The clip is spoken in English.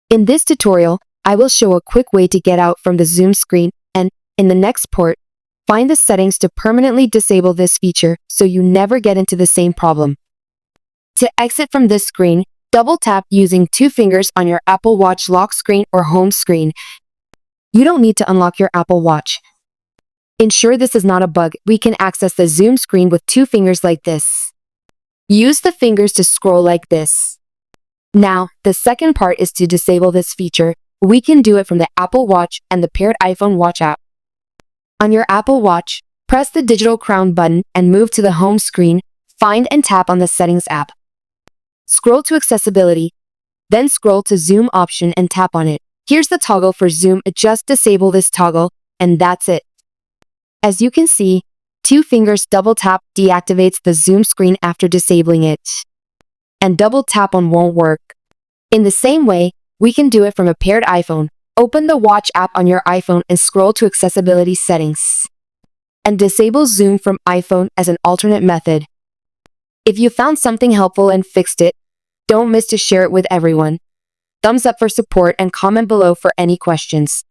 In this tutorial, I will show a quick way to get out from the Zoom screen and, in the next part, find the settings to permanently disable this feature so you never get into the same problem. To exit from this screen, double tap using 2 fingers on your Apple Watch lock screen or home screen. You don't need to unlock your Apple Watch. Ensure this is not a bug. We can access the Zoom screen with 2 fingers like this. Use the fingers to scroll like this. Now, the second part is to disable this feature. We can do it from the Apple Watch and the paired iPhone Watch app. On your Apple Watch, press the digital crown button and move to the home screen. Find and tap on the Settings app. Scroll to Accessibility, then scroll to Zoom option and tap on it. Here's the toggle for Zoom. Just disable this toggle, and that's it. As you can see, 2 fingers double tap deactivates the Zoom screen after disabling it. And double tap on won't work. In the same way, we can do it from a paired iPhone. Open the Watch app on your iPhone and scroll to Accessibility Settings. And disable Zoom from iPhone as an alternate method. If you found something helpful and fixed it, don't miss to share it with everyone. Thumbs up for support and comment below for any questions.